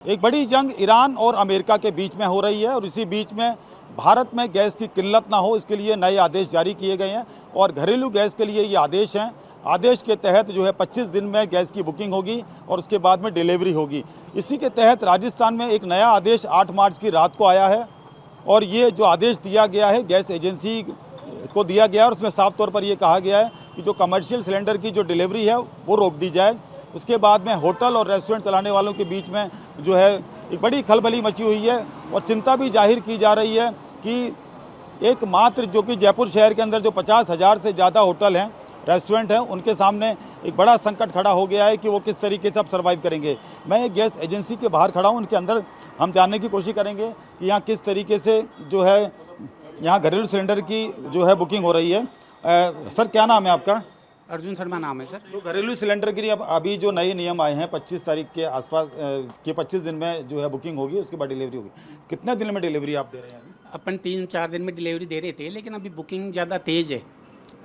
एक बड़ी जंग ईरान और अमेरिका के बीच में हो रही है और इसी बीच में भारत में गैस की किल्लत ना हो इसके लिए नए आदेश जारी किए गए हैं और घरेलू गैस के लिए ये आदेश हैं। आदेश के तहत जो है 25 दिन में गैस की बुकिंग होगी और उसके बाद में डिलीवरी होगी। इसी के तहत राजस्थान में एक नया आदेश 8 मार्च की रात को आया है और ये जो आदेश दिया गया है गैस एजेंसी को दिया गया है और उसमें साफ तौर पर ये कहा गया है कि जो कमर्शियल सिलेंडर की जो डिलीवरी है वो रोक दी जाए। उसके बाद में होटल और रेस्टोरेंट चलाने वालों के बीच में जो है एक बड़ी खलबली मची हुई है और चिंता भी जाहिर की जा रही है कि एकमात्र जो कि जयपुर शहर के अंदर जो 50,000 से ज़्यादा होटल हैं, रेस्टोरेंट हैं, उनके सामने एक बड़ा संकट खड़ा हो गया है कि वो किस तरीके से अब सर्वाइव करेंगे। मैं एक गैस एजेंसी के बाहर खड़ा हूँ, उनके अंदर हम जानने की कोशिश करेंगे कि यहाँ किस तरीके से जो है यहाँ घरेलू सिलेंडर की जो है बुकिंग हो रही है। सर क्या नाम है आपका? अर्जुन शर्मा नाम है सर। तो घरेलू सिलेंडर के लिए अब अभी जो नए नियम आए हैं 25 तारीख के आसपास के 25 दिन में जो है बुकिंग होगी, उसके बाद डिलीवरी होगी। कितने दिन में डिलीवरी आप दे रहे हैं? अपन 3-4 दिन में डिलीवरी दे रहे थे, लेकिन अभी बुकिंग ज़्यादा तेज़ है।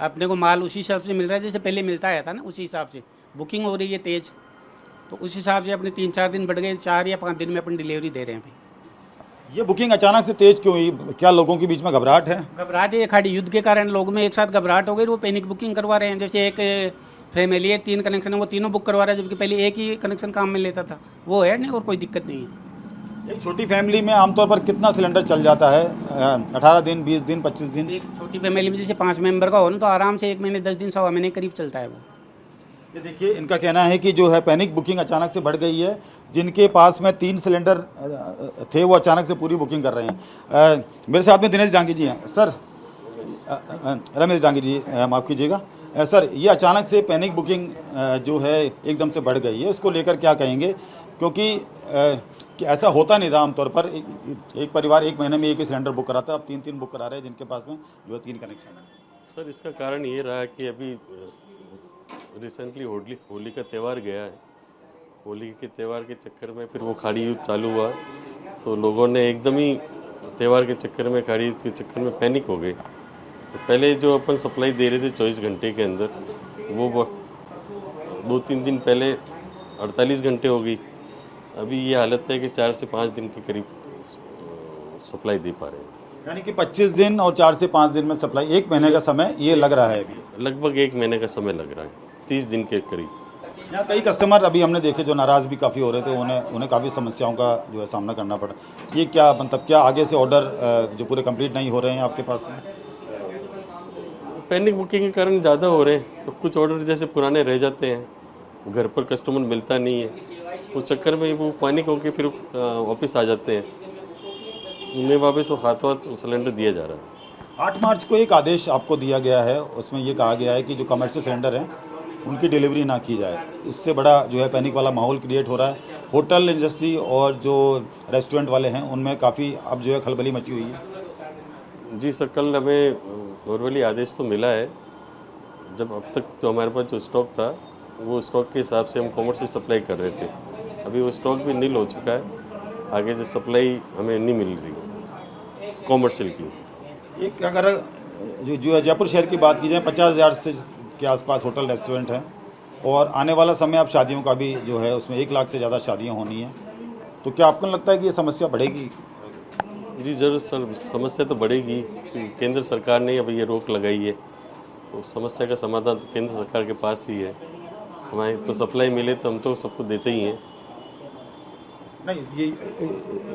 अपने को माल उसी हिसाब से मिल रहा है जैसे पहले मिलता आया था ना, उसी हिसाब से बुकिंग हो रही है तेज़। तो उस हिसाब से अपने 3-4 दिन बढ़ गए, 4 या 5 दिन में अपन डिलीवरी दे रहे हैं अभी। ये बुकिंग अचानक से तेज क्यों हुई? क्या लोगों के बीच में घबराहट है? घबराहट है, खाड़ी युद्ध के कारण लोगों में एक साथ घबराहट हो गई, वो पैनिक बुकिंग करवा रहे हैं। जैसे एक फैमिली है, 3 कनेक्शन है, वो तीनों बुक करवा रहा है, जबकि पहले एक ही कनेक्शन काम में लेता था। वो है नहीं और कोई दिक्कत नहीं है। एक छोटी फैमिली में आमतौर पर कितना सिलेंडर चल जाता है? 18 दिन, 20 दिन, 25 दिन? एक छोटी फैमिली में जैसे 5 मेंबर का हो ना, तो आराम से 1 महीने, 10 दिन, 1.25 महीने करीब चलता है वो। ये देखिए, इनका कहना है कि जो है पैनिक बुकिंग अचानक से बढ़ गई है। जिनके पास में 3 सिलेंडर थे वो अचानक से पूरी बुकिंग कर रहे हैं। मेरे साथ में दिनेश जांगी जी हैं। सर, रमेश जांगी जी माफ़ कीजिएगा। सर, ये अचानक से पैनिक बुकिंग जो है एकदम से बढ़ गई है, इसको लेकर क्या कहेंगे? क्योंकि ऐसा होता नहीं था आमतौर पर। एक परिवार 1 महीने में एक ही सिलेंडर बुक कराता है, अब 3-3 बुक करा रहे हैं जिनके पास में जो है 3 कनेक्शन है। सर, इसका कारण ये रहा कि अभी रिसेंटली होली का त्यौहार गया है। होली के त्यौहार के चक्कर में फिर वो खाड़ी युद्ध चालू हुआ, तो लोगों ने एकदम ही त्यौहार के चक्कर में, खाड़ी युद्ध के चक्कर में पैनिक हो गए। तो पहले जो अपन सप्लाई दे रहे थे 24 घंटे के अंदर, वो 2-3 दिन पहले 48 घंटे हो गई। अभी ये हालत है कि 4 से 5 दिन के करीब सप्लाई दे पा रहे हैं। यानी कि 25 दिन और 4 से 5 दिन में सप्लाई, 1 महीने का समय ये लग रहा है अभी। लगभग 1 महीने का समय लग रहा है, 30 दिन के करीब। यहाँ कई कस्टमर अभी हमने देखे जो नाराज़ भी काफ़ी हो रहे थे, उन्हें काफ़ी समस्याओं का जो है सामना करना पड़ा। ये क्या मतलब, क्या आगे से ऑर्डर जो पूरे कंप्लीट नहीं हो रहे हैं आपके पास में? पैनिक बुकिंग के कारण ज़्यादा हो रहे हैं, तो कुछ ऑर्डर जैसे पुराने रह जाते हैं, घर पर कस्टमर मिलता नहीं है, उस चक्कर में वो पैनिक होकर फिर वापस आ जाते हैं। उन्हें वापस वो हाथों सिलेंडर दिया जा रहा है। 8 मार्च को एक आदेश आपको दिया गया है, उसमें ये कहा गया है कि जो कमर्शियल सिलेंडर हैं उनकी डिलीवरी ना की जाए। इससे बड़ा जो है पैनिक वाला माहौल क्रिएट हो रहा है। होटल इंडस्ट्री और जो रेस्टोरेंट वाले हैं उनमें काफ़ी अब जो है खलबली मची हुई है। जी सर, कल हमें नॉर्मली आदेश तो मिला है। जब अब तक जो हमारे पास जो स्टॉक था, वो स्टॉक के हिसाब से हम कॉमर्शियल सप्लाई कर रहे थे। अभी वो स्टॉक भी नील हो चुका है, आगे जो सप्लाई हमें नहीं मिल रही कॉमर्शियल की। एक अगर जो जयपुर शहर की बात की जाए, 50,000 से के आसपास होटल रेस्टोरेंट हैं और आने वाला समय अब शादियों का भी जो है उसमें 1 लाख से ज़्यादा शादियां होनी हैं। तो क्या आपको लगता है कि ये समस्या बढ़ेगी? जी ज़रूर सर, समस्या तो बढ़ेगी। केंद्र सरकार ने अब ये रोक लगाई है, तो समस्या का समाधान तो केंद्र सरकार के पास ही है। हमारी तो सप्लाई मिले तो हम तो सबको देते ही हैं। नहीं,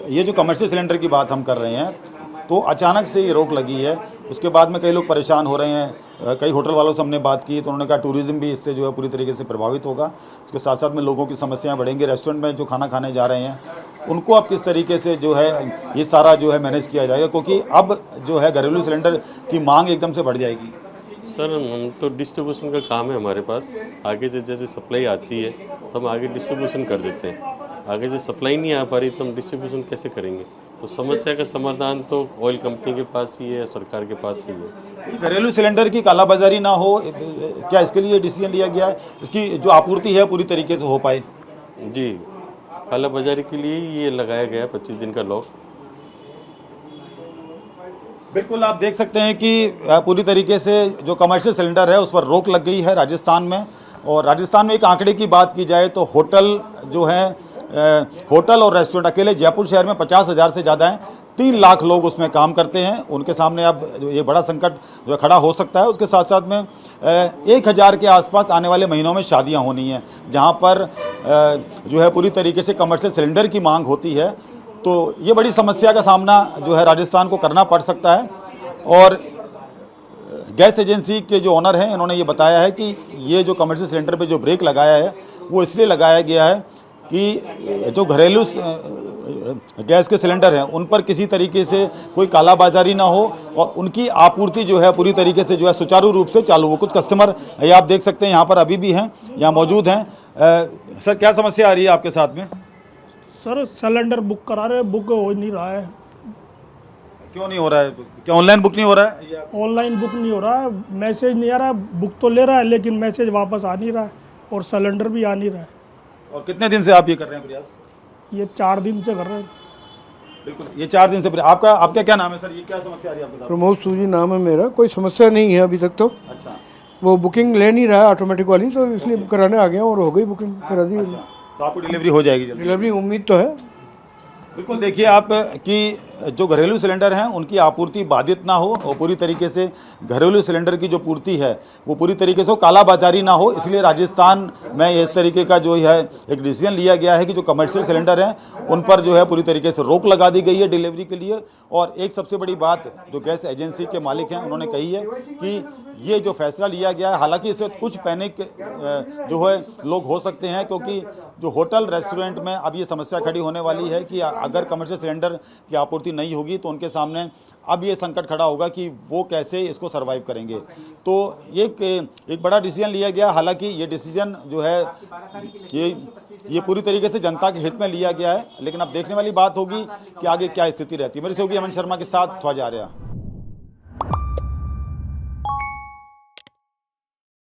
ये जो कमर्शियल सिलेंडर की बात हम कर रहे हैं, तो अचानक से ये रोक लगी है, उसके बाद में कई लोग परेशान हो रहे हैं। कई होटल वालों से हमने बात की तो उन्होंने कहा टूरिज़्म भी इससे जो है पूरी तरीके से प्रभावित होगा। उसके साथ साथ में लोगों की समस्याएं बढ़ेंगी। रेस्टोरेंट में जो खाना खाने जा रहे हैं उनको अब किस तरीके से जो है ये सारा जो है मैनेज किया जाएगा, क्योंकि अब जो है घरेलू सिलेंडर की मांग एकदम से बढ़ जाएगी। सर, हम तो डिस्ट्रीब्यूशन का काम है हमारे पास। आगे से जैसे सप्लाई आती है तो हम आगे डिस्ट्रीब्यूशन कर देते हैं। आगे से सप्लाई नहीं आ पा रही तो हम डिस्ट्रीब्यूशन कैसे करेंगे? तो समस्या का समाधान तो ऑयल कंपनी के पास ही है, सरकार के पास ही है। घरेलू सिलेंडर की कालाबाजारी ना हो, क्या इसके लिए डिसीजन लिया गया है? इसकी जो आपूर्ति है पूरी तरीके से हो पाए? जी, कालाबाजारी के लिए ये लगाया गया 25 दिन का लॉक। बिल्कुल, आप देख सकते हैं कि पूरी तरीके से जो कमर्शियल सिलेंडर है उस पर रोक लग गई है राजस्थान में। और राजस्थान में एक आंकड़े की बात की जाए तो होटल जो है होटल और रेस्टोरेंट अकेले जयपुर शहर में 50,000 से ज़्यादा हैं, 3 लाख लोग उसमें काम करते हैं। उनके सामने अब ये बड़ा संकट जो खड़ा हो सकता है। उसके साथ साथ में 1,000 के आसपास आने वाले महीनों में शादियां होनी हैं, जहां पर जो है पूरी तरीके से कमर्शियल सिलेंडर की मांग होती है। तो ये बड़ी समस्या का सामना जो है राजस्थान को करना पड़ सकता है। और गैस एजेंसी के जो ओनर हैं, इन्होंने ये बताया है कि ये जो कमर्शियल सिलेंडर पे जो ब्रेक लगाया है वो इसलिए लगाया गया है कि जो घरेलू गैस के सिलेंडर हैं उन पर किसी तरीके से कोई कालाबाजारी ना हो और उनकी आपूर्ति जो है पूरी तरीके से जो है सुचारू रूप से चालू हो। कुछ कस्टमर ये आप देख सकते हैं यहाँ पर अभी भी हैं, यहाँ मौजूद हैं। सर, क्या समस्या आ रही है आपके साथ में? सर सिलेंडर बुक करा रहे, बुक हो नहीं रहा है। क्यों नहीं हो रहा है? क्या ऑनलाइन बुक नहीं हो रहा है? ऑनलाइन बुक नहीं हो रहा है, मैसेज नहीं आ रहा है। बुक तो ले रहा है लेकिन मैसेज वापस आ नहीं रहा है और सिलेंडर भी आ नहीं रहा है। और कितने दिन से आप ये कर रहे हैं प्रयास? ये 4 दिन से कर रहे हैं। बिल्कुल, ये 4 दिन से। आपका क्या नाम है सर? ये क्या समस्या आ रही है आपके साथ? प्रमोद सूजी नाम है मेरा। कोई समस्या नहीं है अभी तक तो। अच्छा, वो बुकिंग ले नहीं रहा है ऑटोमेटिक वाली, तो इसलिए कराने आ गया और हो गई बुकिंग, करा दी। तो आपको डिलीवरी हो जाएगी जल्दी? डिलीवरी उम्मीद तो है। बिल्कुल, देखिए आप कि जो घरेलू सिलेंडर हैं उनकी आपूर्ति बाधित ना हो और पूरी तरीके से घरेलू सिलेंडर की जो पूर्ति है वो पूरी तरीके से कालाबाजारी ना हो, इसलिए राजस्थान में इस तरीके का जो है एक डिसीजन लिया गया है कि जो कमर्शियल सिलेंडर हैं उन पर जो है पूरी तरीके से रोक लगा दी गई है डिलीवरी के लिए। और एक सबसे बड़ी बात जो गैस एजेंसी के मालिक हैं उन्होंने कही है कि ये जो फैसला लिया गया है, हालांकि इससे कुछ पैनिक जो है लोग हो सकते हैं, क्योंकि जो होटल रेस्टोरेंट में अब ये समस्या खड़ी होने वाली है कि अगर कमर्शियल सिलेंडर की आपूर्ति नहीं होगी तो उनके सामने अब ये संकट खड़ा होगा कि वो कैसे इसको सरवाइव करेंगे। तो ये एक बड़ा डिसीजन लिया गया। हालांकि ये डिसीजन जो है ये पूरी तरीके से जनता के हित में लिया गया है, लेकिन अब देखने वाली बात होगी कि आगे क्या स्थिति रहती है। मेरे सहयोगी अमन शर्मा के साथ ख्वाजा आर्या।